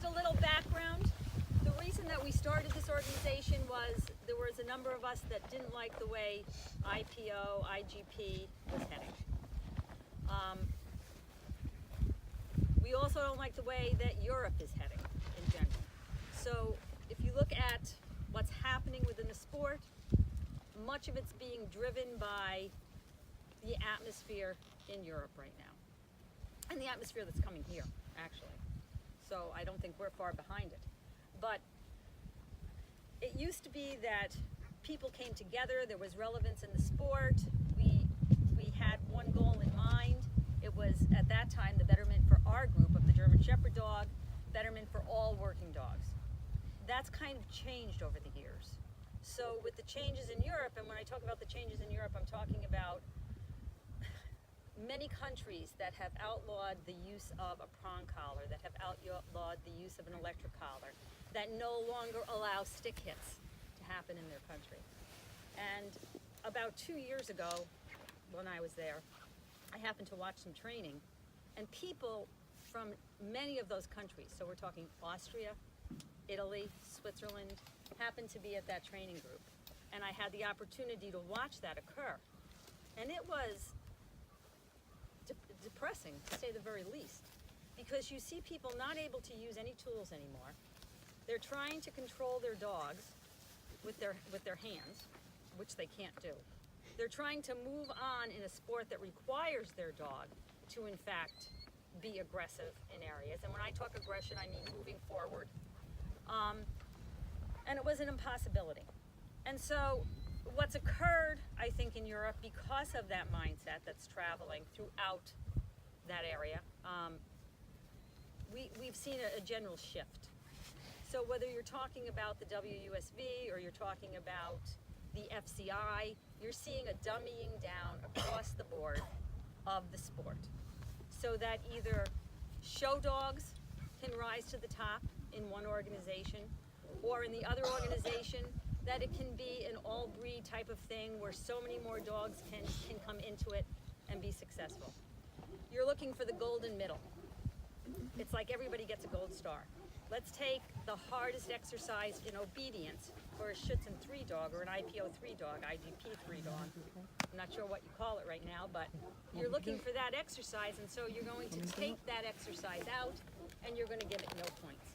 a little background. The reason that we started this organization was there was a number of us that didn't like the way IPO, IGP was heading. We also don't like the way that Europe is heading in general. So if you look at what's happening within the sport, much of it's being driven by the atmosphere in Europe right now. And the atmosphere that's coming here, actually. So I don't think we're far behind it. But it used to be that people came together, there was relevance in the sport, we had one goal in mind. It was, at that time, the betterment for our group of the German Shepherd dog, betterment for all working dogs. That's kind of changed over the years. So with the changes in Europe, and when I talk about the changes in Europe, I'm talking about many countries that have outlawed the use of a prong collar, that have outlawed the use of an electric collar, that no longer allow stick hits to happen in their country. And about 2 years ago, when I was there, I happened to watch some training, and people from many of those countries, so we're talking Austria, Italy, Switzerland, happened to be at that training group. And I had the opportunity to watch that occur. And it was depressing, to say the very least, because you see people not able to use any tools anymore. They're trying to control their dogs with their hands, which they can't do. They're trying to move on in a sport that requires their dog to, in fact, be aggressive in areas. And when I talk aggression, I mean moving forward. And it was an impossibility. And so what's occurred, I think, in Europe, because of that mindset that's traveling throughout that area, we've seen a general shift. So whether you're talking about the WUSV or you're talking about the FCI, you're seeing a dummying down across the board of the sport. So that either show dogs can rise to the top in one organization, or in the other organization, that it can be an all-breed type of thing where so many more dogs can come into it and be successful. You're looking for the golden middle. It's like everybody gets a gold star. Let's take the hardest exercise in obedience for a Schutzhund 3 dog or an IPO 3 dog, IGP 3 dog. I'm not sure what you call it right now, but you're looking for that exercise, and so you're going to take that exercise out and you're going to give it no points,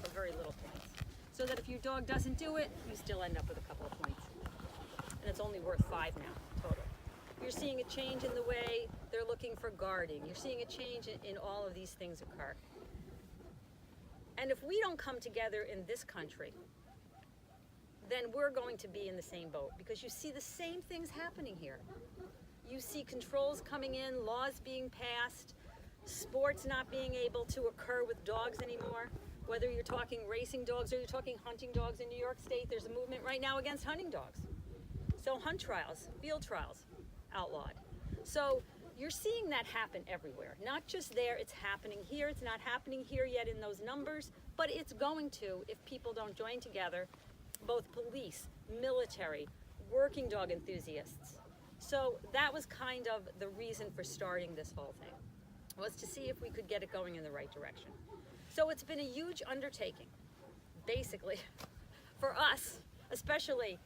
or very little points. So that if your dog doesn't do it, you still end up with a couple of points. And it's only worth 5 now, total. You're seeing a change in the way they're looking for guarding. You're seeing a change in all of these things occur. And if we don't come together in this country, then we're going to be in the same boat, because you see the same things happening here. You see controls coming in, laws being passed, sports not being able to occur with dogs anymore. Whether you're talking racing dogs or you're talking hunting dogs in New York State, there's a movement right now against hunting dogs. So hunt trials, field trials, outlawed. So you're seeing that happen everywhere. Not just there, it's happening here. It's not happening here yet in those numbers, but it's going to if people don't join together, both police, military, working dog enthusiasts. So that was kind of the reason for starting this whole thing, was to see if we could get it going in the right direction. So it's been a huge undertaking, basically, for us, especially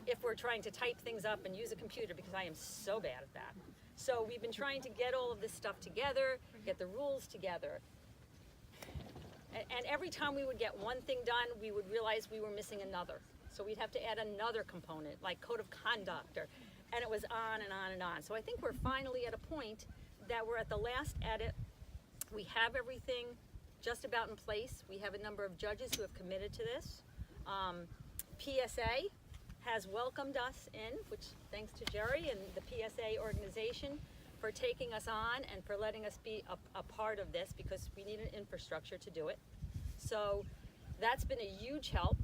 if we're trying to type things up and use a computer, because I am so bad at that. So we've been trying to get all of this stuff together, get the rules together. And every time we would get one thing done, we would realize we were missing another. So we'd have to add another component, like code of conduct, and it was on and on and on. So I think we're finally at a point that we're at the last edit. We have everything just about in place. We have a number of judges who have committed to this. PSA has welcomed us in, which thanks to Jerry and the PSA organization for taking us on and for letting us be a part of this, because we need an infrastructure to do it. So that's been a huge help.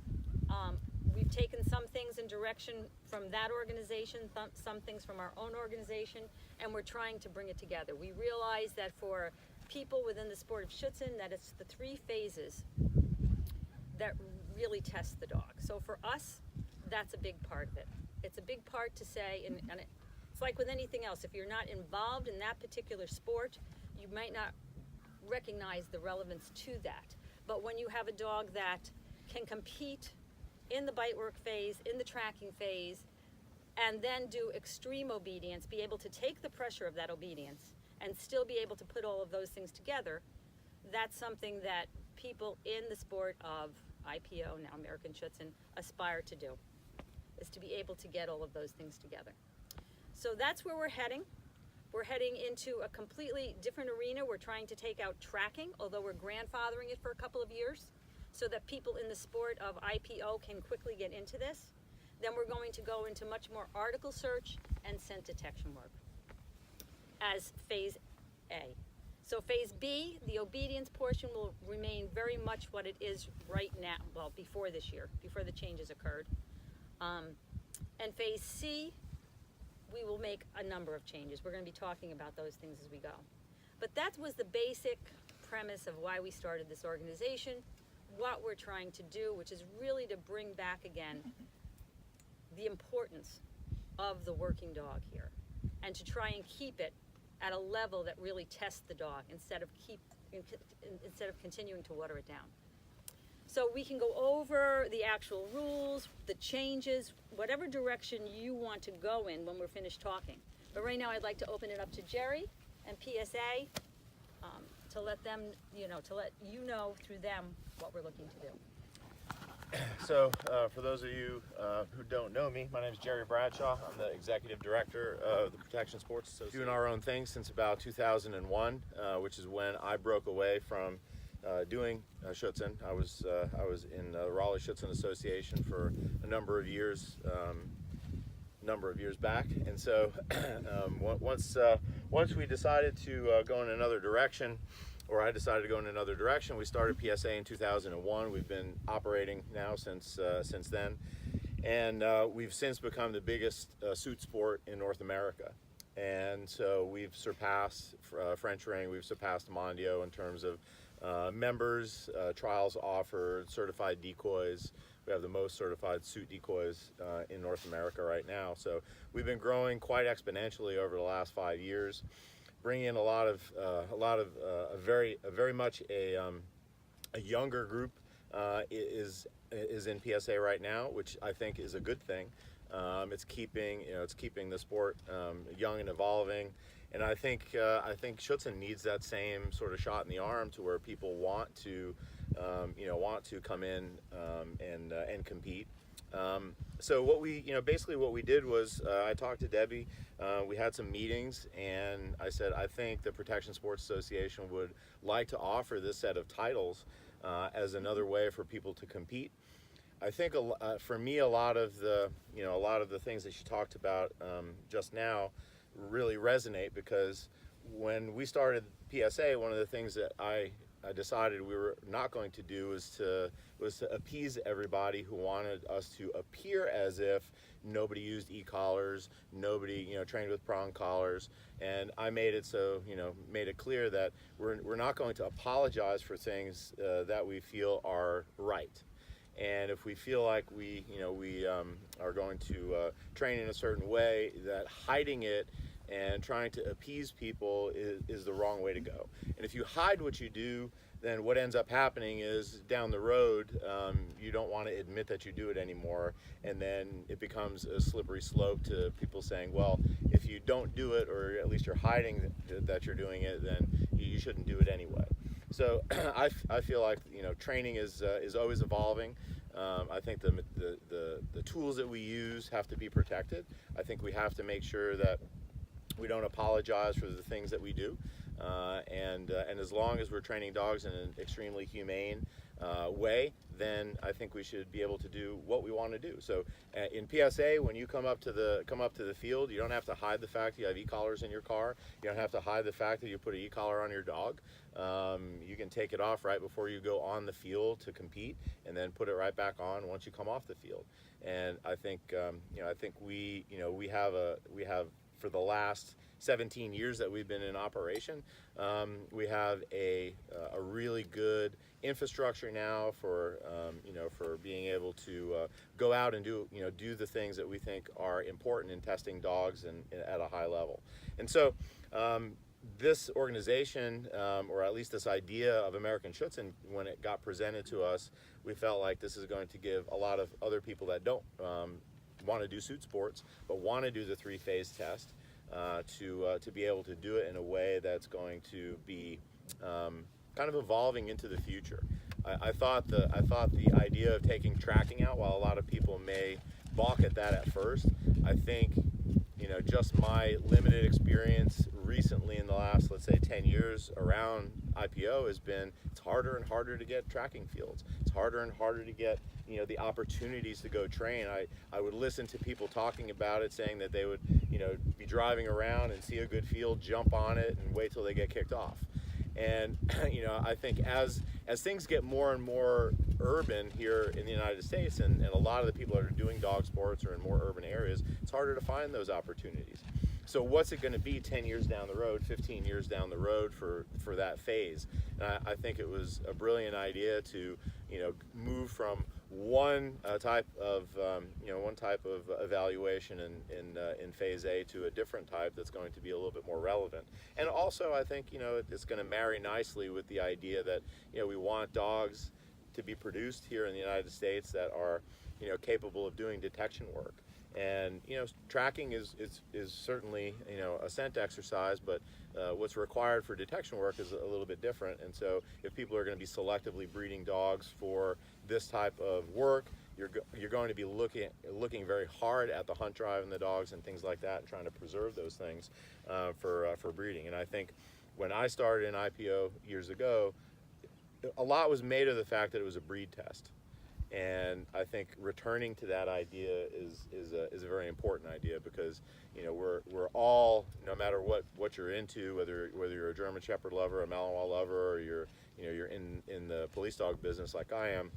We've taken some things in direction from that organization, some things from our own organization, and we're trying to bring it together. We realize that for people within the sport of Schutzhund, that it's the 3 phases that really test the dog. So for us, that's a big part of it. It's a big part to say, and it's like with anything else, if you're not involved in that particular sport, you might not recognize the relevance to that. But when you have a dog that can compete in the bite work phase, in the tracking phase, and then do extreme obedience, be able to take the pressure of that obedience and still be able to put all of those things together, that's something that people in the sport of IPO, now American Schutzhund, aspire to do, is to be able to get all of those things together. So that's where we're heading. We're heading into a completely different arena. We're trying to take out tracking, although we're grandfathering it for a couple of years, so that people in the sport of IPO can quickly get into this. Then we're going to go into much more article search and scent detection work as phase A. So phase B, the obedience portion, will remain very much what it is right now, well, before this year, before the changes occurred. And phase C, we will make a number of changes. We're going to be talking about those things as we go. But that was the basic premise of why we started this organization, what we're trying to do, which is really to bring back again the importance of the working dog here, and to try and keep it at a level that really tests the dog instead of continuing to water it down. So we can go over the actual rules, the changes, whatever direction you want to go in when we're finished talking. But right now I'd like to open it up to Jerry and PSA to let them, to let you know through them what we're looking to do. So, for those of you who don't know me, my name is Jerry Bradshaw. I'm the Executive Director of the Protection Sports Association. Doing our own thing since about 2001, which is when I broke away from doing Schutzhund. I was in the Raleigh Schutzhund Association for a number of years back, and so once we decided to go in another direction, or I decided to go in another direction, we started PSA in 2001. We've been operating now since then, and we've since become the biggest suit sport in North America. And so we've surpassed French Ring, we've surpassed Mondio in terms of members, trials offered, certified decoys. We have the most certified suit decoys in North America right now. So we've been growing quite exponentially over the last 5 years, bringing in a very much a younger group is in PSA right now, which I think is a good thing. It's keeping the sport young and evolving, and I think Schutzhund needs that same sort of shot in the arm to where people want to come in and compete. So basically what we did was I talked to Debbie, we had some meetings, and I said I think the Protection Sports Association would like to offer this set of titles as another way for people to compete. I think for me a lot of the things that she talked about just now really resonate, because when we started PSA, one of the things that I decided we were not going to do was to appease everybody who wanted us to appear as if nobody used e-collars, nobody trained with prong collars, and I made it clear that we're not going to apologize for things that we feel are right. And if we feel like we are going to train in a certain way, that hiding it and trying to appease people is the wrong way to go. And if you hide what you do, then what ends up happening is down the road, you don't want to admit that you do it anymore, and then it becomes a slippery slope to people saying, well, if you don't do it, or at least you're hiding that you're doing it, then you shouldn't do it anyway. So I feel like training is always evolving. I think the tools that we use have to be protected. I think we have to make sure that we don't apologize for the things that we do, and as long as we're training dogs in an extremely humane way, then I think we should be able to do what we want to do. So in PSA, when you come up to the field, you don't have to hide the fact that you have e-collars in your car. You don't have to hide the fact that you put an e-collar on your dog. You can take it off right before you go on the field to compete, and then put it right back on once you come off the field. And I think we have for the last 17 years that we've been in operation, we have a really good infrastructure now for being able to go out and do the things that we think are important in testing dogs and at a high level. And so this organization, or at least this idea of American Schutzhund, when it got presented to us, we felt like this is going to give a lot of other people that don't want to do suit sports, but want to do the 3-phase test, to be able to do it in a way that's going to be kind of evolving into the future. I thought the idea of taking tracking out, while a lot of people may balk at that at first, I think, you know, just my limited experience recently in the last, let's say, 10 years around IPO has been, it's harder and harder to get tracking fields. It's harder and harder to get, you know, the opportunities to go train. I would listen to people talking about it, saying that they would, you know, be driving around and see a good field, jump on it, and wait till they get kicked off. And you know, I think as things get more and more urban here in the United States, and a lot of the people that are doing dog sports are in more urban areas, it's harder to find those opportunities. So what's it going to be 10 years down the road, 15 years down the road for that phase? And I think it was a brilliant idea to, you know, move from one type of evaluation in phase A to a different type that's going to be a little bit more relevant. And also, I think, you know, it's going to marry nicely with the idea that, you know, we want dogs to be produced here in the United States that are, you know, capable of doing detection work. And, you know, tracking is certainly, you know, a scent exercise, but what's required for detection work is a little bit different. And so if people are going to be selectively breeding dogs for this type of work, you're going to be looking very hard at the hunt drive and the dogs and things like that, and trying to preserve those things for breeding. And I think when I started in IPO years ago, a lot was made of the fact that it was a breed test. And I think returning to that idea is a very important idea, because, you know, we're all, no matter what you're into, whether you're a German Shepherd lover, a Malinois lover, or you're in the police dog business like I am,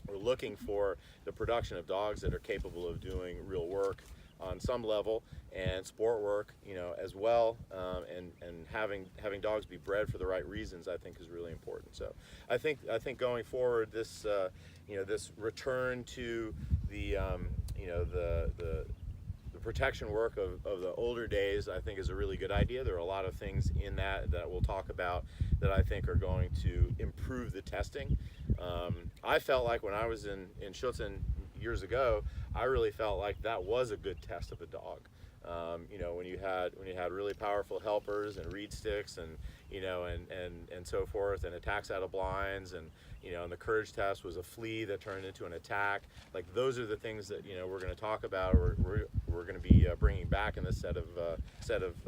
we're looking for the production of dogs that are capable of doing real work on some level, and sport work, you know, as well, and having dogs be bred for the right reasons, I think, is really important. So I think going forward, this you know, this return to the you know, the protection work of the older days, I think, is a really good idea. There are a lot of things in that we'll talk about that I think are going to improve the testing. I felt like when I was in Schutzhund years ago, I really felt like that was a good test of a dog. You know, when you had really powerful helpers and reed sticks, and, you know, and so forth, and attacks out of blinds, and, you know, and the courage test was a flea that turned into an attack. Like, those are the things that, you know, we're going to talk about, or we're going to be bringing back in this set of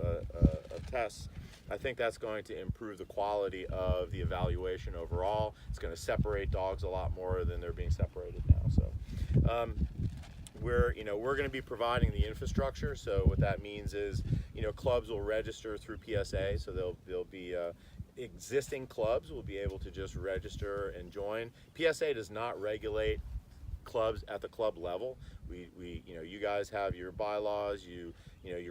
tests. I think that's going to improve the quality of the evaluation overall. It's going to separate dogs a lot more than they're being separated now. So we're going to be providing the infrastructure. So what that means is, you know, clubs will register through PSA. So they'll be existing clubs will be able to just register and join. PSA does not regulate clubs at the club level. We you know, you guys have your bylaws, you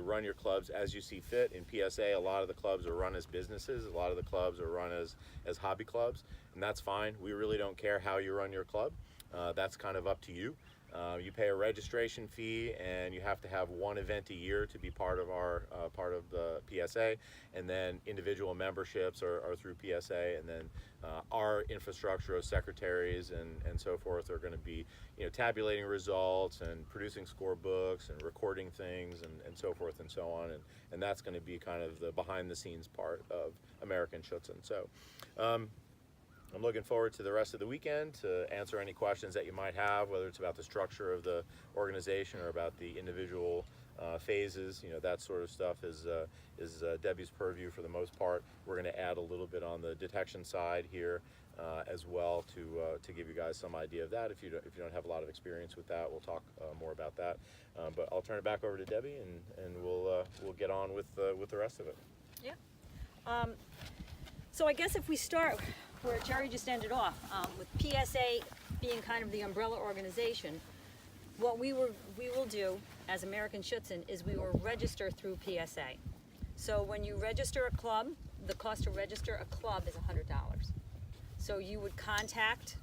run your clubs as you see fit. In PSA, a lot of the clubs are run as businesses, a lot of the clubs are run as hobby clubs, and that's fine. We really don't care how you run your club. That's kind of up to you. You pay a registration fee, and you have to have one event a year to be part of the PSA, and then individual memberships are through PSA, and then our infrastructure of secretaries and so forth are going to be, you know, tabulating results and producing scorebooks and recording things and so forth and so on, and that's going to be kind of the behind the scenes part of American Schutzhund. So I'm looking forward to the rest of the weekend to answer any questions that you might have, whether it's about the structure of the organization or about the individual phases. You know, that sort of stuff is Debbie's purview for the most part. We're going to add a little bit on the detection side here as well to give you guys some idea of that. If you don't have a lot of experience with that, we'll talk more about that. But I'll turn it back over to Debbie, and we'll get on with the rest of it. Yeah. So I guess if we start where Jerry just ended off, with PSA being kind of the umbrella organization, what we will do as American Schutzhund is we will register through PSA. So when you register a club, the cost to register a club is $100. So you would contact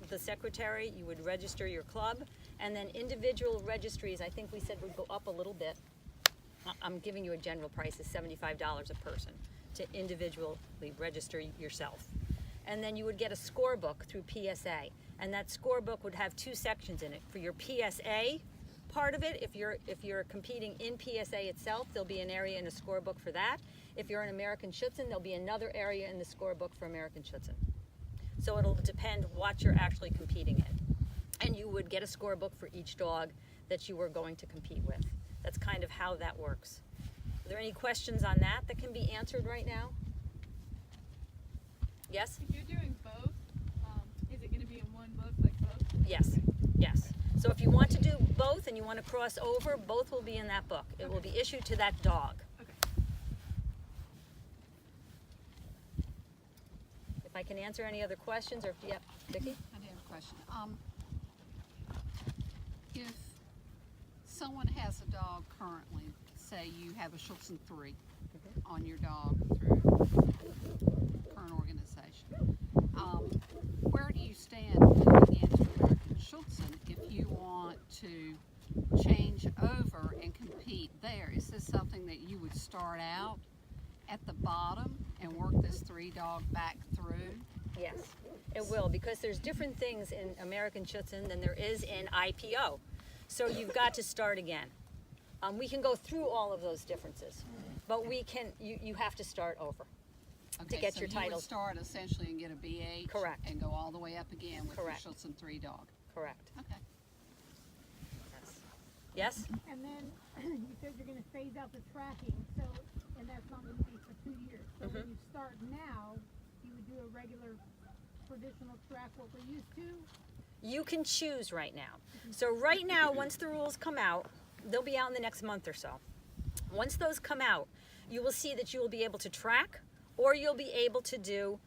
the secretary, you would register your club, and then individual registries, I think we said would go up a little bit. I'm giving you a general price, is $75 a person. to individually register yourself. And then you would get a scorebook through PSA. And that scorebook would have 2 sections in it. For your PSA part of it, if you're competing in PSA itself, there'll be an area in a scorebook for that. If you're an American Schutzhund, there'll be another area in the scorebook for American Schutzhund. So it'll depend what you're actually competing in. And you would get a scorebook for each dog that you were going to compete with. That's kind of how that works. Are there any questions on that that can be answered right now? Yes? If you're doing both, is it going to be in one book, like both? Yes, yes. So if you want to do both and you want to cross over, both will be in that book. It will be issued to that dog. Okay. If I can answer any other questions, or if you have, Vicki? I do have a question. If someone has a dog currently, say you have a Schutzhund 3 on your dog through current organization, where do you stand moving into American Schutzhund if you want to change over and compete there? Is this something that you would start out at the bottom and work this 3-dog back through? Yes, it will, because there's different things in American Schutzhund than there is in IPO. So you've got to start again. We can go through all of those differences, but you have to start over to get your so you title. would start essentially and get a BH. Correct. And go all the way up again with Correct. your Schutzhund 3-dog. Correct. Okay. Yes? And then you said you're going to phase out the tracking, so, and that's not going to be for 2 years. So when you start now, you would do a regular traditional track what we're used to. You can choose right now. So right now, once the rules come out, they'll be out in the next month or so. Once those come out, you will see that you will be able to track, or you'll be able to do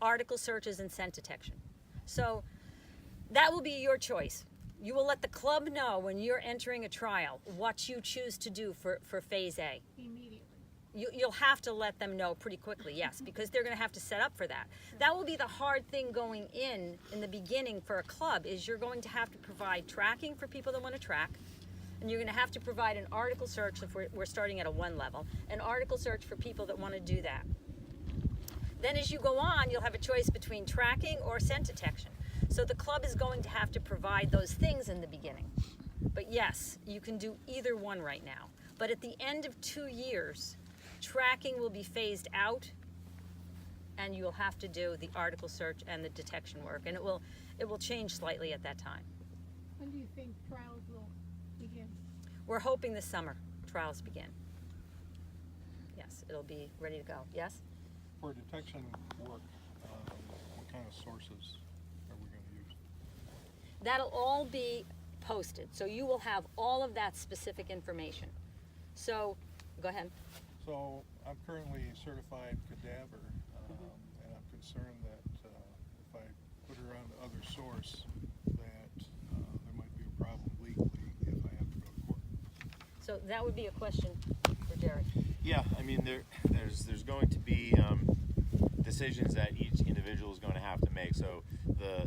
article searches and scent detection. So that will be your choice. You will let the club know when you're entering a trial what you choose to do for phase A. Immediately. You'll have to let them know pretty quickly, yes, because they're going to have to set up for that. That will be the hard thing going in the beginning for a club, is you're going to have to provide tracking for people that want to track, and you're going to have to provide an article search if we're starting at a 1 level, an article search for people that want to do that. Then as you go on, you'll have a choice between tracking or scent detection. So the club is going to have to provide those things in the beginning. But yes, you can do either one right now. But at the end of 2 years, tracking will be phased out, and you'll have to do the article search and the detection work, and it will change slightly at that time. When do you think trials will begin? We're hoping this summer trials begin. Yes, it'll be ready to go. Yes? For detection work, what kind of sources are we going to use? That'll all be posted, so you will have all of that specific information. So, go ahead. So I'm currently certified cadaver, and I'm concerned that if I put her on the other source, that there might be a problem legally if I have to go to court. So that would be a question for Jerry. Yeah, I mean, there's going to be decisions that each individual is going to have to make. So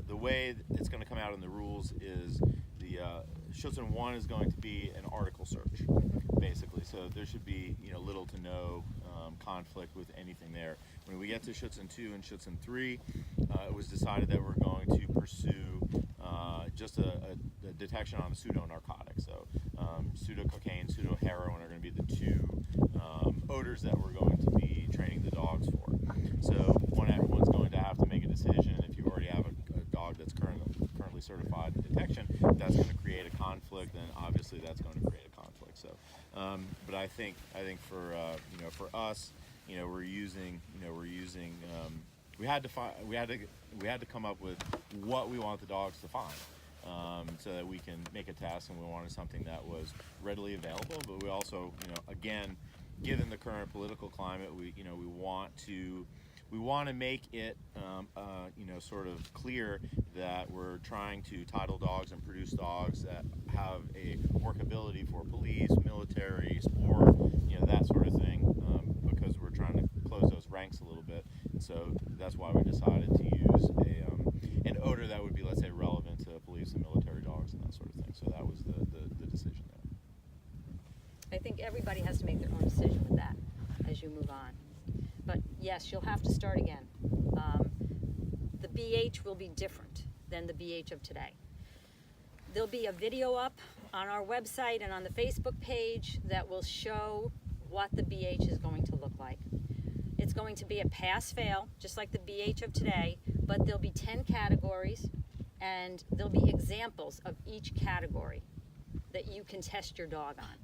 the way it's going to come out in the rules is the Schutzhund 1 is going to be an article search, basically. So there should be little to no conflict with anything there. When we get to Schutzhund 2 and Schutzhund 3, it was decided that we're going to pursue just a detection on a pseudo-narcotic. So pseudo-cocaine, pseudo-heroin are going to be the 2 odors that we're going to be training the dogs for. So everyone's going to have to make a decision. If you already have a dog that's currently certified in detection, that's going to create a conflict, then obviously that's going to create a conflict. So, but I think for for us, we're using we had to come up with what we want the dogs to find. So that we can make a test, and we wanted something that was readily available. But we also, again, given the current political climate, we want to make it, sort of clear that we're trying to title dogs and produce dogs that have a workability for police, military, sport, that sort of thing, because we're trying to close those ranks a little bit. And so that's why we decided to use an odor that would be, let's say, relevant to police and military dogs and that sort of thing. So that was the decision there. I think everybody has to make their own decision with that as you move on. But yes, you'll have to start again. The BH will be different than the BH of today. There'll be a video up on our website and on the Facebook page that will show what the BH is going to look like. It's going to be a pass-fail, just like the BH of today, but there'll be 10 categories, and there'll be examples of each category that you can test your dog on.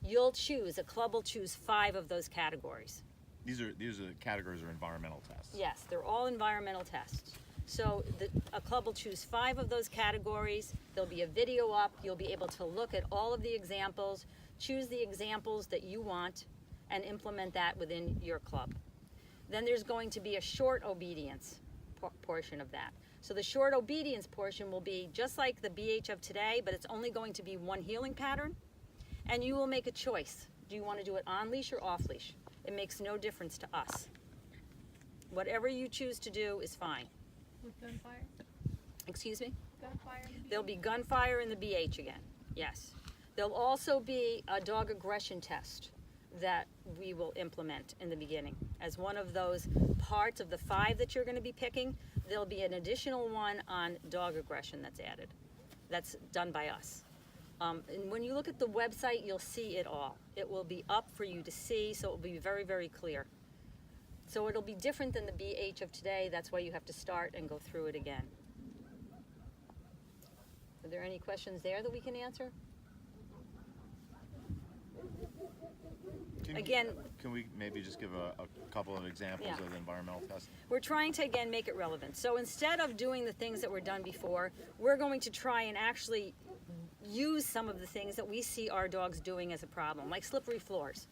A club will choose 5 of those categories. These are categories are environmental tests. Yes, they're all environmental tests. So a club will choose 5 of those categories. There'll be a video up. You'll be able to look at all of the examples, choose the examples that you want, and implement that within your club. Then there's going to be a short obedience portion of that. So the short obedience portion will be just like the BH of today, but it's only going to be one heeling pattern, and you will make a choice. Do you want to do it on leash or off leash? It makes no difference to us. Whatever you choose to do is fine. With gunfire? Excuse me? Gunfire in the There'll be gunfire in the BH again, yes. There'll also be a dog aggression test that we will implement in the beginning. As one of those parts of the 5 that you're going to be picking, there'll be an additional one on dog aggression that's added. That's done by us. And when you look at the website, you'll see it all. It will be up for you to see, so it will be very, very clear. So it'll be different than the BH of today. That's why you have to start and go through it again. Are there any questions there that we can answer? Can we maybe just give a couple of examples Yeah. of the environmental tests? We're trying to, again, make it relevant. So instead of doing the things that were done before, we're going to try and actually use some of the things that we see our dogs doing as a problem, like slippery floors.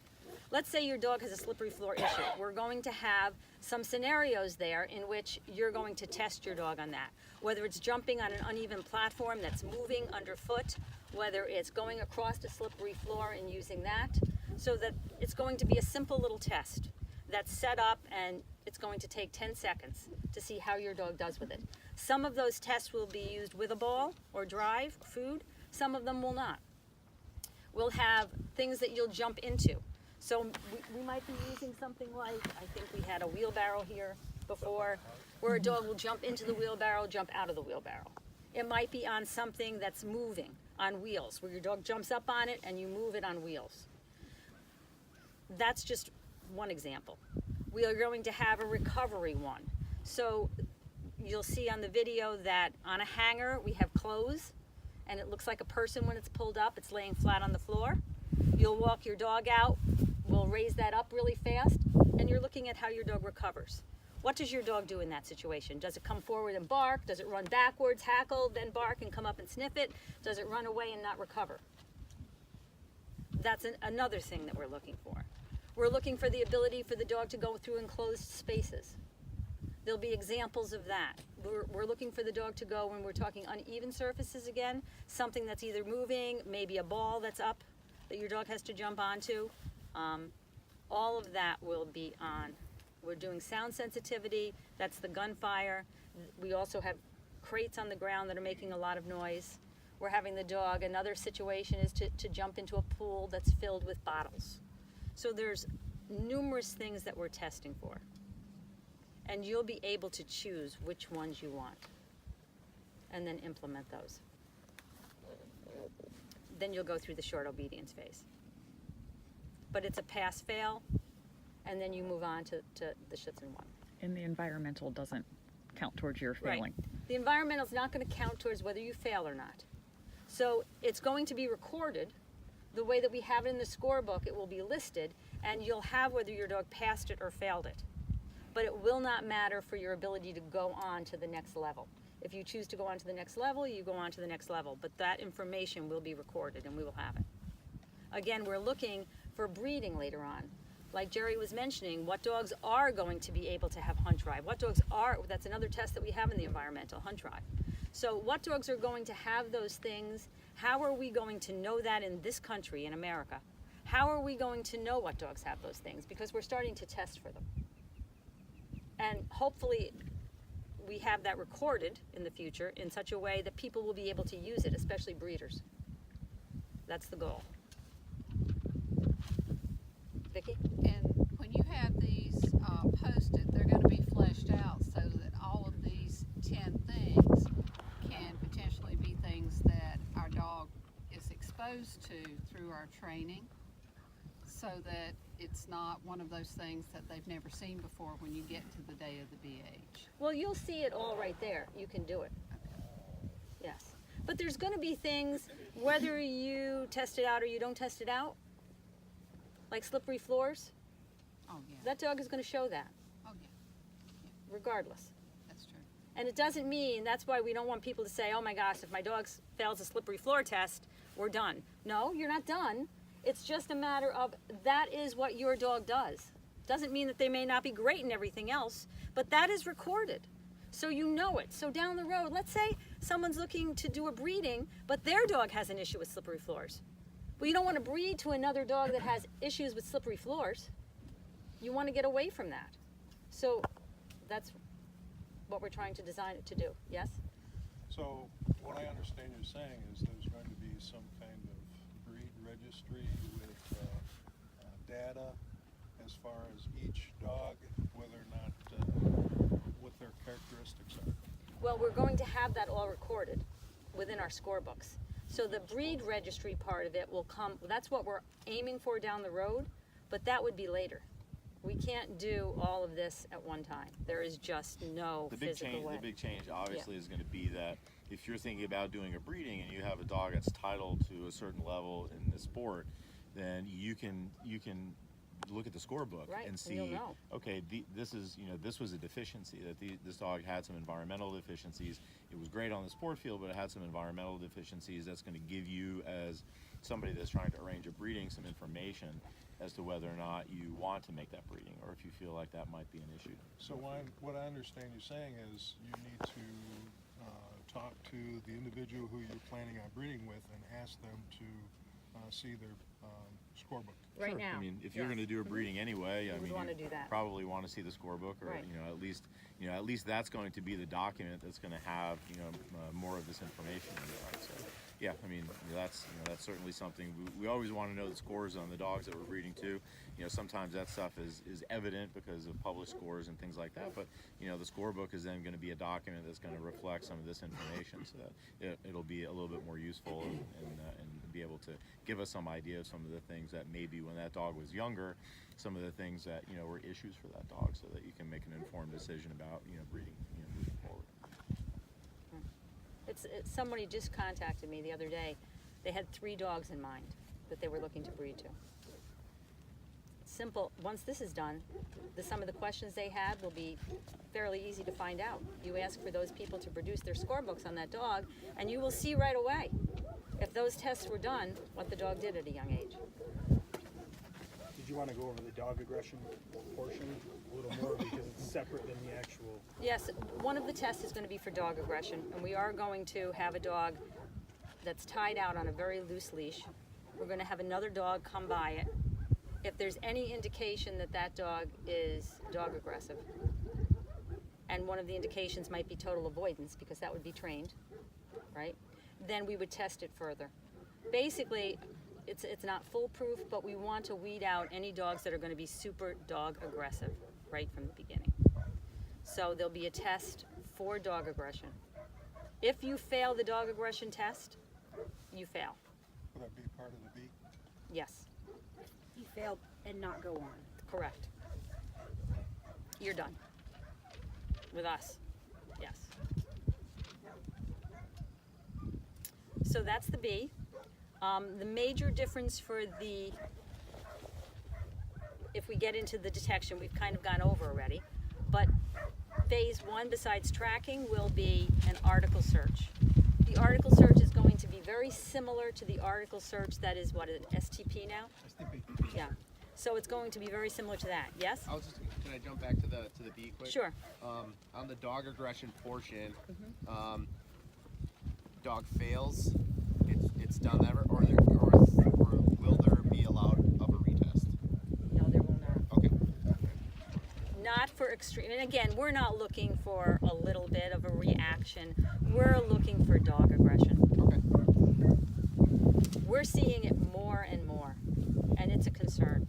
Let's say your dog has a slippery floor issue. We're going to have some scenarios there in which you're going to test your dog on that. Whether it's jumping on an uneven platform that's moving underfoot, whether it's going across a slippery floor and using that, so that it's going to be a simple little test that's set up, and it's going to take 10 seconds to see how your dog does with it. Some of those tests will be used with a ball or drive food. Some of them will not. We'll have things that you'll jump into. So we might be using something like, I think we had a wheelbarrow here before, where a dog will jump into the wheelbarrow, jump out of the wheelbarrow. It might be on something that's moving, on wheels, where your dog jumps up on it and you move it on wheels. That's just one example. We are going to have a recovery one. So you'll see on the video that on a hanger we have clothes, and it looks like a person when it's pulled up. It's laying flat on the floor. You'll walk your dog out. We'll raise that up really fast, and you're looking at how your dog recovers. What does your dog do in that situation? Does it come forward and bark? Does it run backwards, hackle, then bark and come up and sniff it? Does it run away and not recover? That's another thing that we're looking for. We're looking for the ability for the dog to go through enclosed spaces. There'll be examples of that. We're looking for the dog to go, when we're talking uneven surfaces again, something that's either moving, maybe a ball that's up that your dog has to jump onto. All of that will be on. We're doing sound sensitivity, that's the gunfire. We also have crates on the ground that are making a lot of noise. We're having the dog, another situation is to jump into a pool that's filled with bottles. So there's numerous things that we're testing for. And you'll be able to choose which ones you want and then implement those. Then you'll go through the short obedience phase. But it's a pass-fail, and then you move on to the Schutzhund one. And the environmental doesn't count towards your failing. Right. The environmental is not going to count towards whether you fail or not. So it's going to be recorded the way that we have it in the scorebook. It will be listed, and you'll have whether your dog passed it or failed it. But it will not matter for your ability to go on to the next level. If you choose to go on to the next level, you go on to the next level. But that information will be recorded, and we will have it. Again, we're looking for breeding later on. Like Jerry was mentioning, what dogs are going to be able to have hunt drive? What dogs are, that's another test that we have in the environmental, hunt drive. So what dogs are going to have those things? How are we going to know that in this country, in America? How are we going to know what dogs have those things? Because we're starting to test for them. And hopefully we have that recorded in the future in such a way that people will be able to use it, especially breeders. That's the goal. Vicki? And when you have the exposed to through our training so that it's not one of those things that they've never seen before when you get to the day of the BH. Well, you'll see it all right there. You can do it. Yes. But there's going to be things, whether you test it out or you don't test it out, like slippery floors, Oh, yeah. that dog is going to show that, Oh, yeah. regardless. That's true. And it doesn't mean, that's why we don't want people to say, oh my gosh, if my dog fails a slippery floor test, we're done. No, you're not done. It's just a matter of that is what your dog does. Doesn't mean that they may not be great in everything else, but that is recorded. So you know it. So down the road, let's say someone's looking to do a breeding, but their dog has an issue with slippery floors. Well, you don't want to breed to another dog that has issues with slippery floors. You want to get away from that. So that's what we're trying to design it to do. Yes? So what I understand you're saying is there's going to be some kind of breed registry with data as far as each dog, whether or not what their characteristics are. Well, we're going to have that all recorded within our scorebooks. So the breed registry part of it will come, that's what we're aiming for down the road, but that would be later. We can't do all of this at one time. There is just no physical way. The big change obviously is going to be that if you're thinking about doing a breeding and you have a dog that's titled to a certain level in the sport, then you can look at the scorebook Right, and and see, you'll know. okay, this was a deficiency, that this dog had some environmental deficiencies. It was great on the sport field, but it had some environmental deficiencies. That's going to give you, as somebody that's trying to arrange a breeding, some information as to whether or not you want to make that breeding, or if you feel like that might be an issue. So what I understand you saying is you need to talk to the individual who you're planning on breeding with and ask them to see their scorebook. Right Sure. now. I mean, if you're yes. going to do a breeding anyway, You I would mean, wanna you do that. probably want to see the scorebook, or Right. at least that's going to be the document that's going to have more of this information in it. So, yeah, I mean, that's certainly something we always want to know the scores on the dogs that we're breeding too. Sometimes that stuff is evident because of published scores and things like that. But the scorebook is then going to be a document that's going to reflect some of this information, so that it'll be a little bit more useful and be able to give us some idea of some of the things that maybe when that dog was younger, some of the things that were issues for that dog, so that you can make an informed decision about breeding moving forward. Somebody just contacted me the other day. They had 3 dogs in mind that they were looking to breed to. Simple. Once this is done, some of the questions they had will be fairly easy to find out. You ask for those people to produce their scorebooks on that dog, and you will see right away, if those tests were done, what the dog did at a young age. Did you want to go over the dog aggression portion a little more because it's separate than the actual? Yes, one of the tests is going to be for dog aggression, and we are going to have a dog that's tied out on a very loose leash. We're going to have another dog come by it. If there's any indication that that dog is dog aggressive, and one of the indications might be total avoidance, because that would be trained, right? Then we would test it further. Basically, it's not foolproof, but we want to weed out any dogs that are going to be super dog aggressive right from the beginning. So there'll be a test for dog aggression. If you fail the dog aggression test, you fail. Will that be part of the B? Yes, You failed and not go on. correct. You're done. With us, yes. So that's the B. The major difference for if we get into the detection, we've kind of gone over already, but phase 1, besides tracking, will be an article search. The article search is going to be very similar to the article search that is, what is it, STP now? STP. Yeah. So it's going to be very similar to that, yes? Can I jump back to the B quick? Sure. On the dog aggression portion, dog fails, it's done that, or will there be allowed of a retest? No, there will not. Okay. Not for extreme, and again, we're not looking for a little bit of a reaction. We're looking for dog aggression. Okay. We're seeing it more and more, and it's a concern.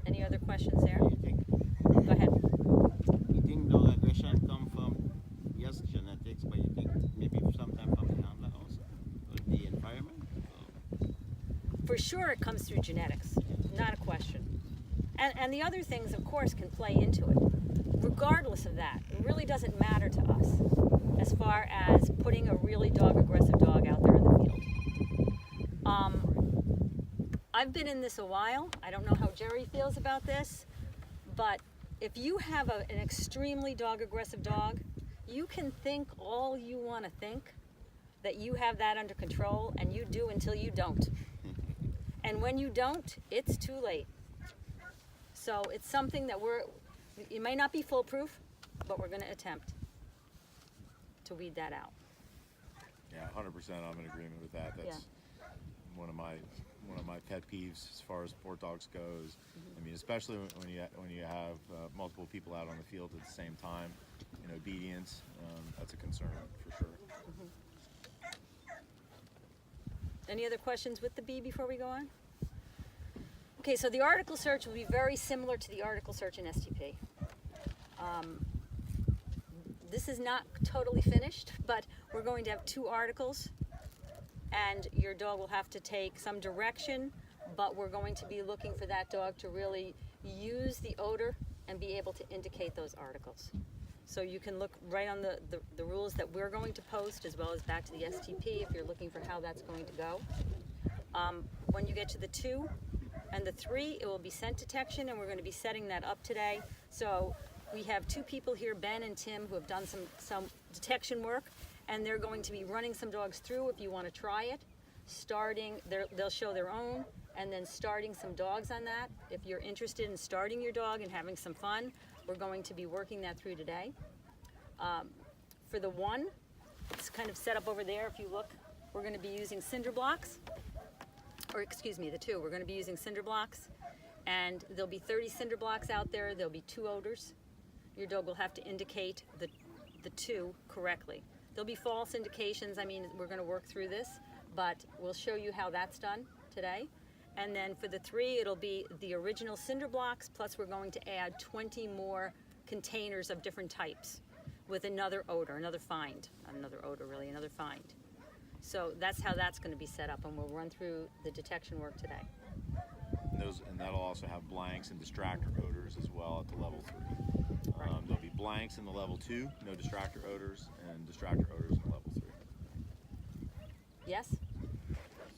Any other questions there? You think, Go ahead. you think dog aggression come from, yes, genetics, but you think For sure it comes through genetics, not a question. And the other things, of course, can play into it. Regardless of that, it really doesn't matter to us as far as putting a really aggressive dog out there in the field. I've been in this a while. I don't know how Jerry feels about this, but if you have an extremely aggressive dog, you can think all you want to think that you have that under control, and you do until you don't. And when you don't, it's too late. So it's something that it may not be foolproof, but we're going to attempt to weed that out. Yeah, 100%. I'm in agreement with that. That's one of my pet peeves as far as sport dogs goes. I mean, especially when you have multiple people out on the field at the same time. Obedience. That's a concern for sure. Any other questions with the bee before we go on? Okay, so the article search will be very similar to the article search in STP. This is not totally finished, but we're going to have 2 articles, and your dog will have to take some direction, but we're going to be looking for that dog to really use the odor and be able to indicate those articles. So you can look right on the rules that we're going to post, as well as back to the STP if you're looking for how that's going to go. When you get to the 2 and the 3, it will be scent detection, and we're going to be setting that up today. So we have 2 people here, Ben and Tim, who have done some detection work, and they're going to be running some dogs through if you want to try it. They'll show their own, and then starting some dogs on that. If you're interested in starting your dog and having some fun, we're going to be working that through today. For the 1, it's kind of set up over there. If you look, we're going to be using cinder blocks. Or excuse me, the 2, we're going to be using cinder blocks. And there'll be 30 cinder blocks out there. There'll be 2 odors. Your dog will have to indicate the 2 correctly. There'll be false indications. I mean, we're going to work through this, but we'll show you how that's done today. And then for the 3, it'll be the original cinder blocks, plus we're going to add 20 more containers of different types with another odor, another find. Not another odor, really, another find. So that's how that's going to be set up, and we'll run through the detection work today. And that'll also have blanks and distractor odors as well at the level 3. There'll be blanks in the level 2, no distractor odors, and distractor odors in level 3. Yes?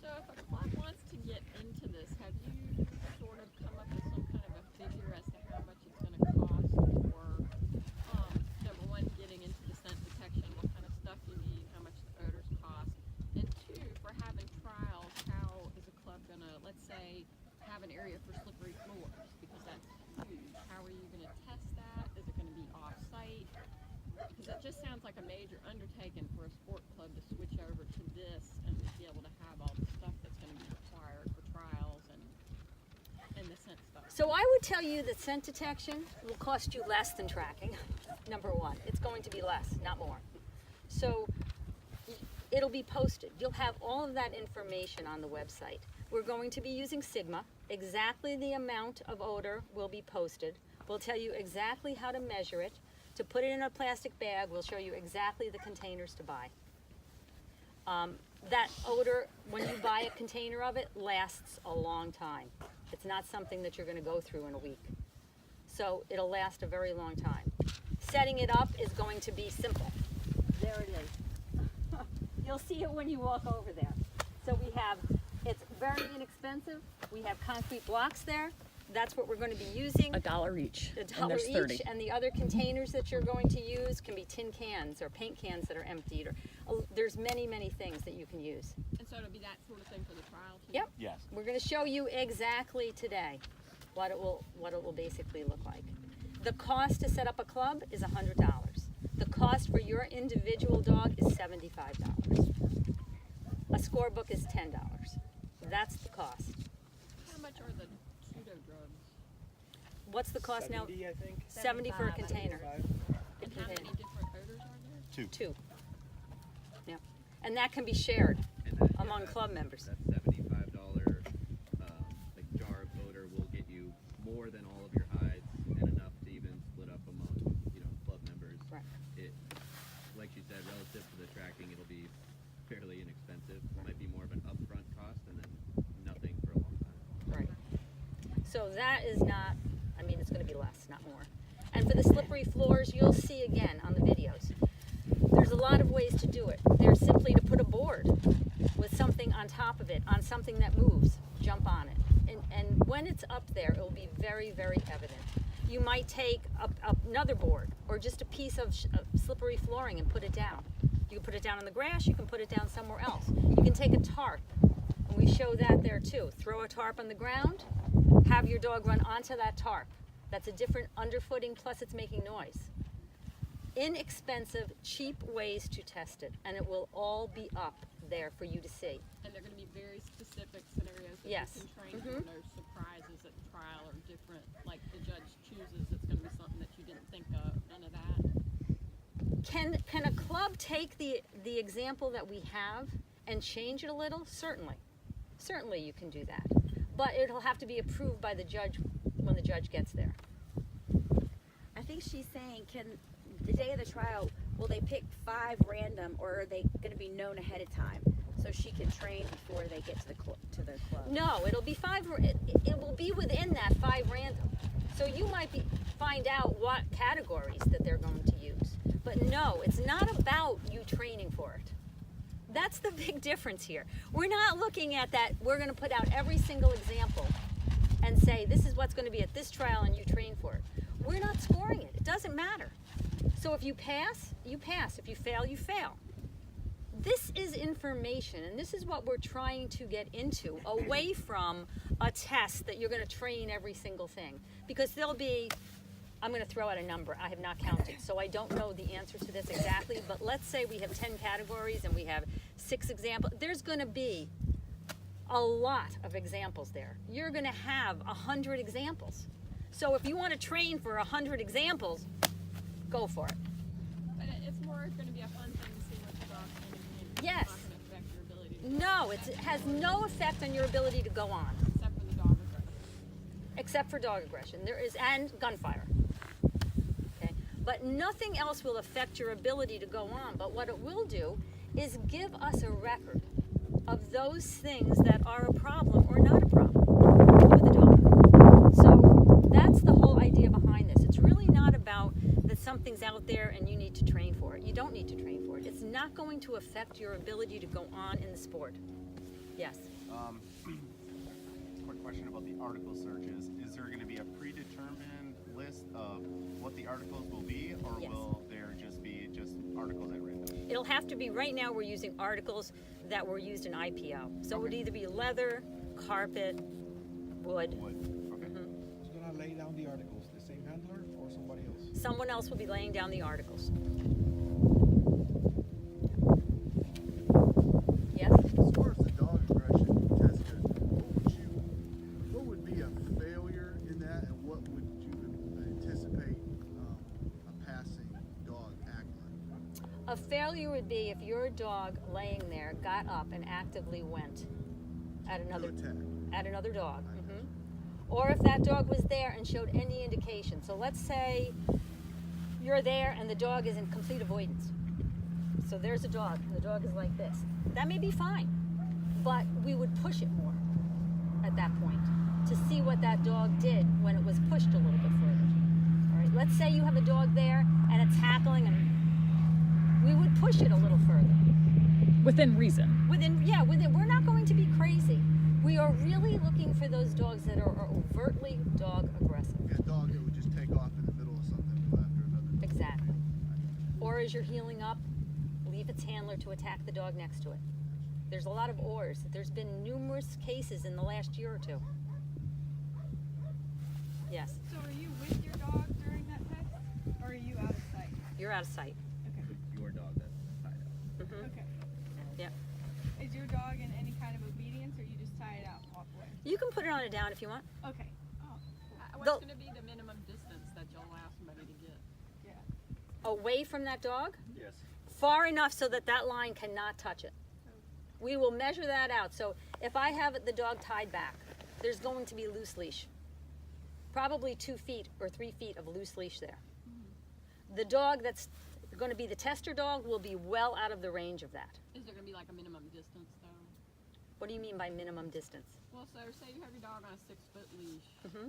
So if a club wants to get into this, have you sort of come up with some kind of a figure as to how much it's going to cost for, number 1, getting into the scent detection, what kind of stuff you need, how much the odors cost, and 2, for having trials, how is a club going to, let's say, have an area for slippery floors, because that's huge. How are you going to test that? Is it going to be off-site? Because it just sounds like a major undertaking for a sport club to switch over to this and be able to have all the stuff that's going to be required for trials and the scent stuff. So I would tell you that scent detection will cost you less than tracking, number 1. It's going to be less, not more. So it'll be posted. You'll have all of that information on the website. We're going to be using Sigma. Exactly the amount of odor will be posted. We'll tell you exactly how to measure it. To put it in a plastic bag, we'll show you exactly the containers to buy. That odor, when you buy a container of it, lasts a long time. It's not something that you're going to go through in a week. So it'll last a very long time. Setting it up is going to be simple. There it is. You'll see it when you walk over there. So it's very inexpensive. We have concrete blocks there. That's what we're going to be using. $1 each. $1 and there's 30. each, and the other containers that you're going to use can be tin cans or paint cans that are emptied. Or there's many, many things that you can use. And so it'll be that sort of thing for the trial too? Yep. Yes. We're going to show you exactly today what it will basically look like. The cost to set up a club is $100. The cost for your individual dog is $75. A scorebook is $10. That's the cost. How much are the pseudo drugs? What's the cost now? 70, I think. 70 for a container. 75. And how many different odors are there? 2. Yeah. And that can be shared And that, among club members. That $75 like jar of odor will get you more than all of your hides and enough to even split up among club members. Right. It, like she said, relative to the tracking, it'll be fairly inexpensive. It might be more of an upfront cost and then nothing for So that is not, I mean, it's going to be less, not more. And for the slippery floors, you'll see again on the videos. There's a lot of ways to do it. There's simply to put a board with something on top of it, on something that moves, jump on it. And when it's up there, it will be very, very evident. You might take another board or just a piece of slippery flooring and put it down. You can put it down on the grass, you can put it down somewhere else. You can take a tarp, and we show that there too. Throw a tarp on the ground, have your dog run onto that tarp. That's a different underfooting, plus it's making noise. Inexpensive, cheap ways to test it, and it will all be up there for you to see. And they're going to be very specific scenarios that Yes. you can train for. No surprises at trial or different, like the judge chooses, it's going to be something that you didn't think of, none of that. Can a club take the example that we have and change it a little? Certainly. Certainly you can do that. But it'll have to be approved by the judge when the judge gets there. I think she's saying, can the day of the trial, will they pick 5 random, or are they going to be known ahead of time so she can train before they get to the club? No, it'll be 5. It will be within that 5 random. So you might find out what categories that they're going to use. But no, it's not about you training for it. That's the big difference here. We're not looking at that. We're going to put out every single example and say this is what's going to be at this trial and you train for it. We're not scoring it. It doesn't matter. So if you pass, you pass. If you fail, you fail. This is information, and this is what we're trying to get into, away from a test that you're going to train every single thing. Because there'll be, I'm going to throw out a number. I have not counted, so I don't know the answer to this exactly, but let's say we have 10 categories and we have 6 examples. There's going to be a lot of examples there. You're going to have 100 examples. So if you want to train for 100 examples, go for it. But it's more going to be a fun thing to see what the dog's going to do. Yes. It's not going to affect your ability to No, it has no effect on your ability to go on, except for the dog aggression. except for dog aggression. There is, and gunfire. Okay, but nothing else will affect your ability to go on. But what it will do is give us a record of those things that are a problem or not a problem with the dog. So that's the whole idea behind this. It's really not about that something's out there and you need to train for it. You don't need to train for it. It's not going to affect your ability to go on in the sport. Yes. Quick question about the article searches. Is there going to be a predetermined list of what the articles will be, or Yes. will there just be articles at random? It'll have to be, right now we're using articles that were used in IPO. So it would either be leather, carpet, wood. Okay. Who's gonna lay down the articles? The same handler or somebody else? Someone else will be laying down the articles. Yes? As far as the dog aggression test goes, what would be a failure in that, and what would you anticipate a passing dog acting like? A failure would be if your dog laying there got up and actively went at another dog. Or if that dog was there and showed any indication. So let's say you're there and the dog is in complete avoidance. So there's a dog, and the dog is like this. That may be fine, but we would push it more at that point to see what that dog did when it was pushed a little bit further. All right, let's say you have a dog there and it's tackling, and we would push it a little further. Within reason. Within, we're not going to be crazy. We are really looking for those dogs that are overtly dog aggressive. A dog that would just take off in the middle of something and go after another dog. Exactly. Or as you're healing up, leave its handler to attack the dog next to it. There's a lot of ors. There's been numerous cases in the last year or two. Yes, So are you with your dog during that test, or are you out of sight? you're out of sight. Your dog that's tied up. Okay. Yeah. Is your dog in any kind of obedience, or you just tie it out and walk away? You can put it on a down if you want. Okay. Oh, What's They'll- going to be the minimum distance that you'll allow somebody to get? yeah. Away from that dog, Yes. far enough so that that line cannot touch it. We will measure that out. So if I have the dog tied back, there's going to be loose leash. Probably 2 feet or 3 feet of loose leash there. The dog that's going to be the tester dog will be well out of the range of that. Is there going to be like a minimum distance though? What do you mean by minimum distance? Well, so say you have your dog on a 6-foot leash. Hmm.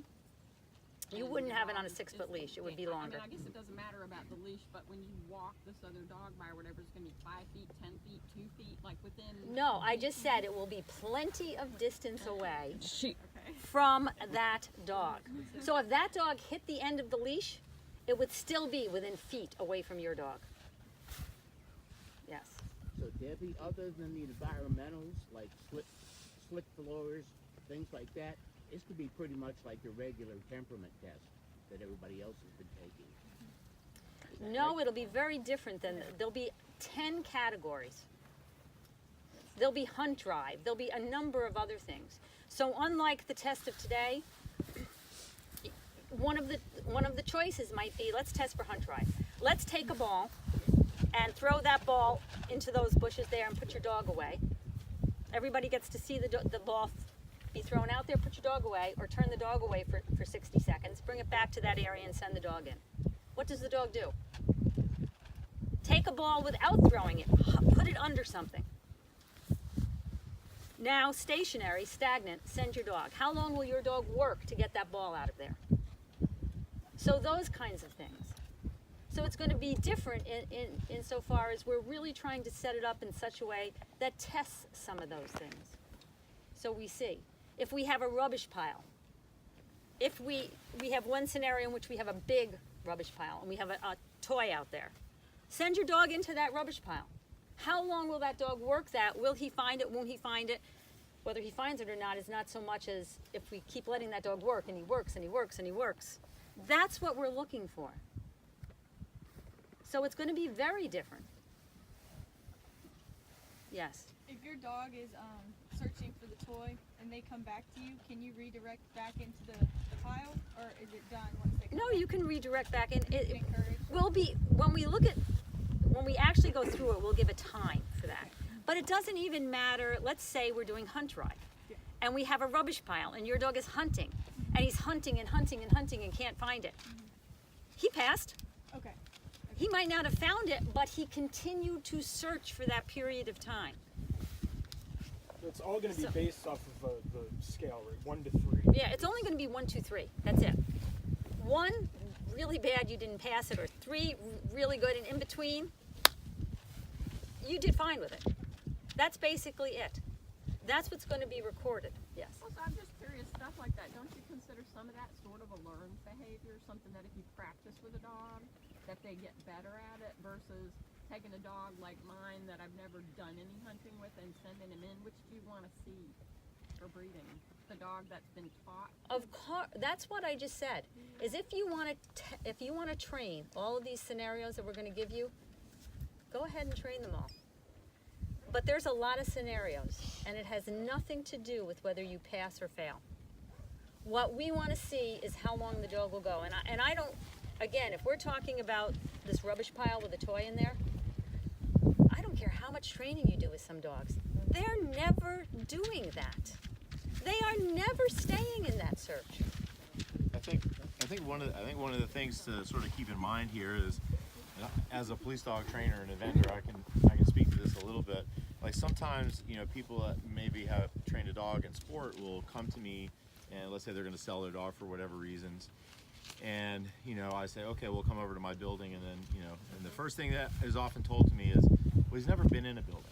You and wouldn't your have it dog on a is- 6-foot leash. It would be yeah, longer. I mean, I guess it doesn't matter about the leash, but when you walk this other dog by or whatever, it's going to be 5 feet, 10 feet, 2 feet, like within. No, I just said it will be plenty of distance away Okay. from that dog. So if that dog hit the end of the leash, it would still be within feet away from your dog. Yes. So Debbie, other than the environmentals like slick floors, things like that, this could be pretty much like your regular temperament test that everybody else has been taking. No, it'll be very different than, there'll be 10 categories. There'll be hunt drive, there'll be a number of other things. So unlike the test of today, one of the choices might be, let's test for hunt drive. Let's take a ball and throw that ball into those bushes there and put your dog away. Everybody gets to see the ball be thrown out there, put your dog away, or turn the dog away for 60 seconds, bring it back to that area and send the dog in. What does the dog do? Take a ball without throwing it, put it under something. Now, stationary, stagnant, send your dog. How long will your dog work to get that ball out of there? So those kinds of things. So it's going to be different insofar as we're really trying to set it up in such a way that tests some of those things. So we see. If we have a rubbish pile, if we have one scenario in which we have a big rubbish pile and we have a toy out there, send your dog into that rubbish pile. How long will that dog work that? Will he find it? Won't he find it? Whether he finds it or not is not so much as if we keep letting that dog work and he works and he works and he works. That's what we're looking for. So it's going to be very different. Yes. If your dog is searching for the toy and they come back to you, can you redirect back into the pile, or is it done once they come No, back? you can redirect back in. It Encourage. will be, when we actually go through it, we'll give a time for that. But it doesn't even matter, let's say we're doing hunt drive, and we have a rubbish pile, and your dog is hunting, and he's hunting and hunting and hunting and can't find it. He passed. Okay. He might not have found it, but he continued to search for that period of time. It's all going to be So- based off of the scale, right? 1 to 3. Yeah, it's only going to be 1, 2, 3. That's it. 1, really bad, you didn't pass it, or 3, really good, and in between, you did fine with it. That's basically it. That's what's going to be recorded. Yes. Also, I'm just curious, stuff like that, don't you consider some of that sort of a learned behavior, something that if you practice with a dog, that they get better at it, versus taking a dog like mine that I've never done any hunting with and sending him in? Which do you want to see for breeding? The dog that's been taught? Of course, that's what I just said. Is if you want to train all of these scenarios that we're going to give you, go ahead and train them all. But there's a lot of scenarios, and it has nothing to do with whether you pass or fail. What we want to see is how long the dog will go. And I don't, again, if we're talking about this rubbish pile with a toy in there, I don't care how much training you do with some dogs. They're never doing that. They are never staying in that search. I think one of the things to sort of keep in mind here is, as a police dog trainer and a vendor, I can speak to this a little bit. Like sometimes, people that maybe have trained a dog in sport will come to me, and let's say they're going to sell their dog for whatever reasons, and I say, okay, we'll come over to my building, and then and the first thing that is often told to me is, well, he's never been in a building.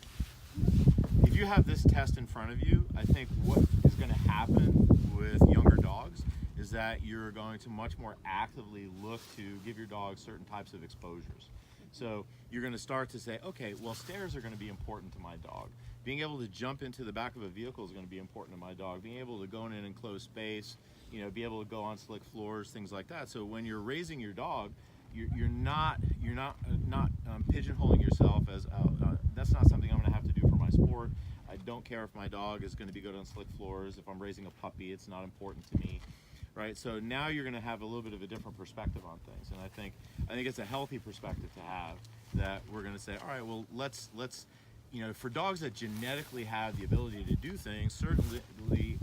If you have this test in front of you, I think what is going to happen with younger dogs is that you're going to much more actively look to give your dog certain types of exposures. So you're going to start to say, okay, well, stairs are going to be important to my dog. Being able to jump into the back of a vehicle is going to be important to my dog. Being able to go in an enclosed space, be able to go on slick floors, things like that. So when you're raising your dog, you're not pigeonholing yourself as that's not something I'm going to have to do for my sport. I don't care if my dog is going to be good on slick floors. If I'm raising a puppy, it's not important to me. Right, so now you're going to have a little bit of a different perspective on things, and I think it's a healthy perspective to have. That we're going to say, all right, well, let's for dogs that genetically have the ability to do things, certainly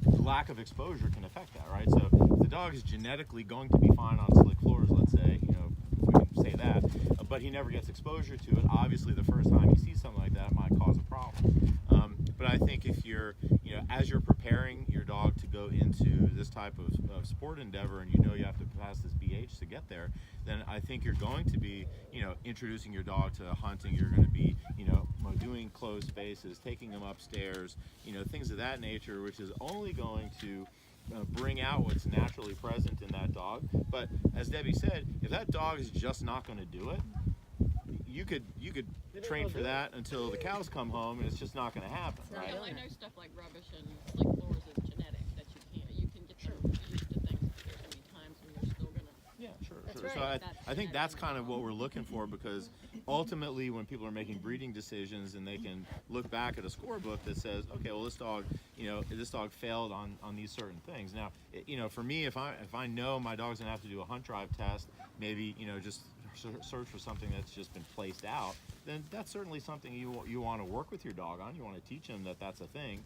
the lack of exposure can affect that, right? So if the dog is genetically going to be fine on slick floors, let's say, if we can say that, but he never gets exposure to it, obviously the first time he sees something like that might cause a problem. But I think if you're, as you're preparing your dog to go into this type of sport endeavor, and you have to pass this BH to get there, then I think you're going to be, introducing your dog to hunting. You're going to be, doing closed spaces, taking them upstairs, things of that nature, which is only going to bring out what's naturally present in that dog. But as Debbie said, if that dog is just not going to do it, you could train for that until the cows come home, and it's just not going to happen, right? Well, I know stuff like rubbish and slick floors is genetic, that you can get them used to things, but there's going to be times when they're still going to. Yeah, sure. Right. So I think that's kind of what we're looking for, because ultimately when people are making breeding decisions and they can look back at a scorebook that says, okay, well, this dog failed on these certain things. Now, for me, if I know my dog's gonna have to do a hunt drive test, maybe just search for something that's just been placed out, then that's certainly something you want to work with your dog on. You want to teach them that that's a thing,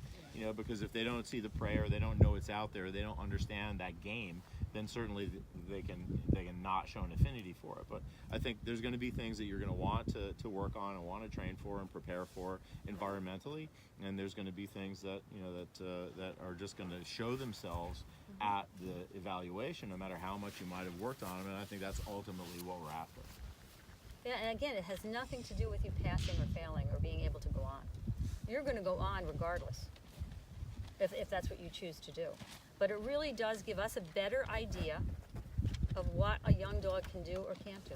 because if they don't see the prey, or they don't know it's out there, they don't understand that game, then certainly they can not show an affinity for it. But I think there's going to be things that you're going to want to work on and want to train for and prepare for environmentally, and there's going to be things that that are just going to show themselves at the evaluation, no matter how much you might have worked on them. And I think that's ultimately what we're after. Yeah, and again, it has nothing to do with you passing or failing or being able to go on. You're going to go on regardless, if that's what you choose to do. But it really does give us a better idea of what a young dog can do or can't do.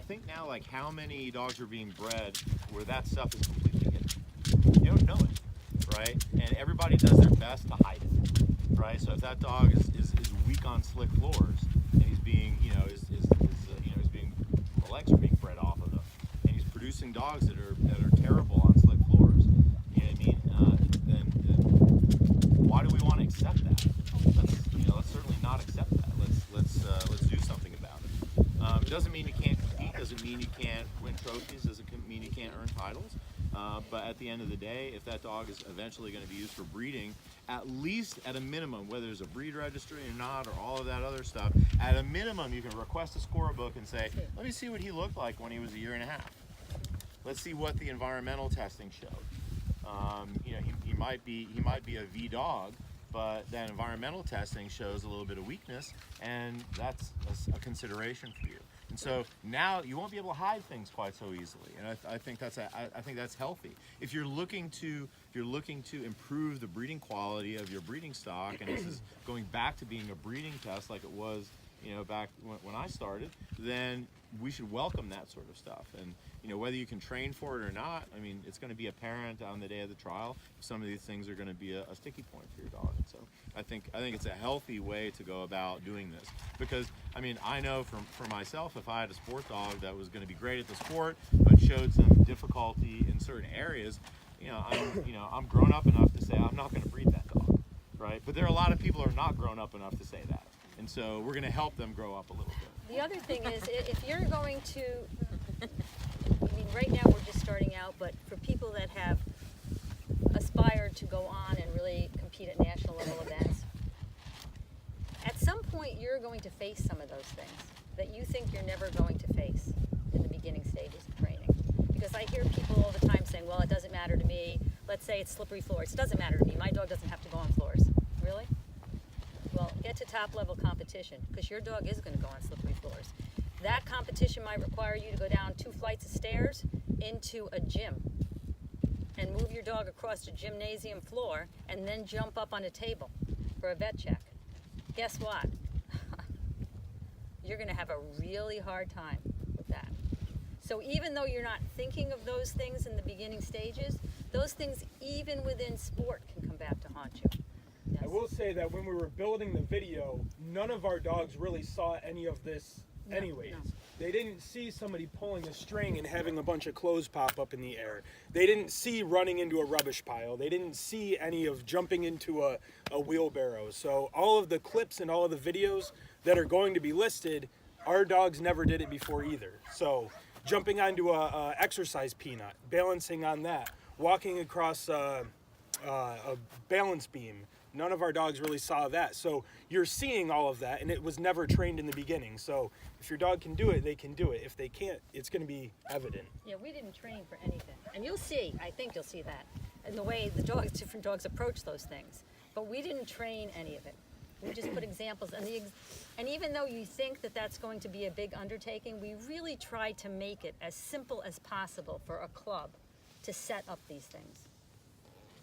Think now, how many dogs are being bred where that stuff is completely hidden. You don't know it, right? And everybody does their best to hide it, right? So if that dog is weak on slick floors, and he's being, he's being, the legs are being bred off of them, and he's producing dogs that are terrible on slick floors, you know what I mean? Then why do we want to accept that? Let's certainly not accept that. Let's do something about it. It doesn't mean you can't compete. Doesn't mean you can't win trophies. Doesn't mean you can't earn titles. But at the end of the day, if that dog is eventually going to be used for breeding, at least at a minimum, whether there's a breed registry or not, or all of that other stuff, at a minimum, you can request a scorebook and say, let me see what he looked like when he was 1.5 years. Let's see what the environmental testing showed. He might be a V dog, but that environmental testing shows a little bit of weakness, and that's a consideration for you. And so now you won't be able to hide things quite so easily, and I think that's healthy. If you're looking to improve the breeding quality of your breeding stock, and this is going back to being a breeding test like it was, back when I started, then we should welcome that sort of stuff. And whether you can train for it or not, I mean, it's going to be apparent on the day of the trial if some of these things are going to be a sticky point for your dog. And so I think it's a healthy way to go about doing this, because I mean, I know for myself, if I had a sport dog that was going to be great at the sport but showed some difficulty in certain areas, I'm grown up enough to say I'm not going to breed that dog, right? But there are a lot of people who are not grown up enough to say that, and so we're going to help them grow up a little bit. The other thing is, if you're going to, I mean, right now we're just starting out, but for people that have aspired to go on and really compete at national level events, at some point you're going to face some of those things that you think you're never going to face in the beginning stages of training. Because I hear people all the time saying, well, it doesn't matter to me. Let's say it's slippery floors. It doesn't matter to me. My dog doesn't have to go on floors. Really? Well, get to top level competition, because your dog is going to go on slippery floors. That competition might require you to go down 2 flights of stairs into a gym and move your dog across a gymnasium floor and then jump up on a table for a vet check. Guess what? You're going to have a really hard time with that. So even though you're not thinking of those things in the beginning stages, those things even within sport can come back to haunt you. Yes. I will say that when we were building the video, none of our dogs really saw any of this anyways. No. They didn't see somebody pulling a string and having a bunch of clothes pop up in the air. They didn't see running into a rubbish pile. They didn't see any of jumping into a wheelbarrow. So all of the clips and all of the videos that are going to be listed, our dogs never did it before either. So jumping onto a exercise peanut, balancing on that, walking across a balance beam, None of our dogs really saw that. So you're seeing all of that, and it was never trained in the beginning. So if your dog can do it, they can do it. If they can't, it's going to be evident. Yeah, we didn't train for anything. And you'll see, I think you'll see that, in the way the dogs, different dogs approach those things. But we didn't train any of it. We just put examples. And even though you think that that's going to be a big undertaking, we really tried to make it as simple as possible for a club to set up these things.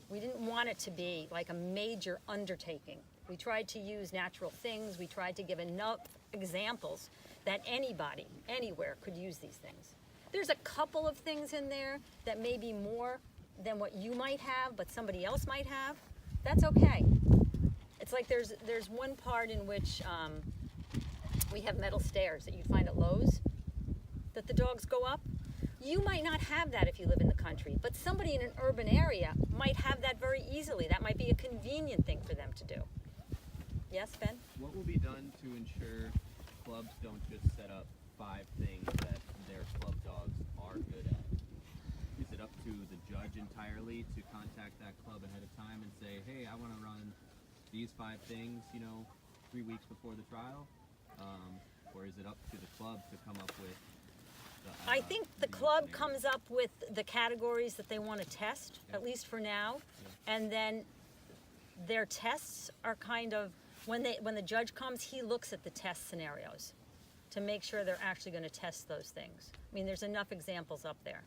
We didn't want it to be like a major undertaking. We tried to use natural things. We tried to give enough examples that anybody, anywhere, could use these things. There's a couple of things in there that may be more than what you might have, but somebody else might have. That's okay. It's like there's one part in which we have metal stairs that you'd find at Lowe's that the dogs go up. You might not have that if you live in the country, but somebody in an urban area might have that very easily. That might be a convenient thing for them to do. Yes, Ben? What will be done to ensure clubs don't just set up 5 things that their club dogs are good at? Is it up to the judge entirely to contact that club ahead of time and say, hey, I want to run these 5 things, 3 weeks before the trial? Or is it up to the club to come up with I think the club comes up with the categories that they want to test, at least for now, and then their tests are kind of, when the judge comes, he looks at the test scenarios to make sure they're actually going to test those things. I mean, there's enough examples up there.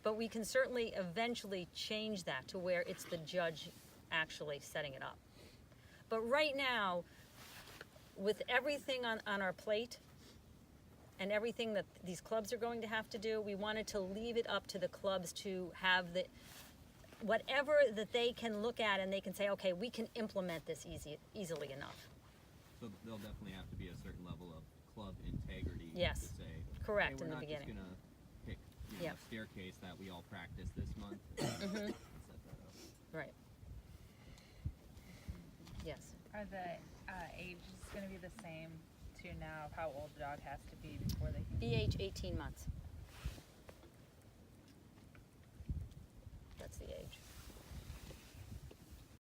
But we can certainly eventually change that to where it's the judge actually setting it up. But right now, with everything on our plate, and everything that these clubs are going to have to do, we wanted to leave it up to the clubs to have whatever that they can look at and they can say, okay, we can implement this easily enough. So there'll definitely have to be a certain level of club integrity Yes. to say, Correct, hey, in the we're not beginning. just gonna pick Yeah. a staircase that we all practice this month and set that up. Right. Yes. Are the ages going to be the same to now of how old the dog has to be before they can? BH 18 months.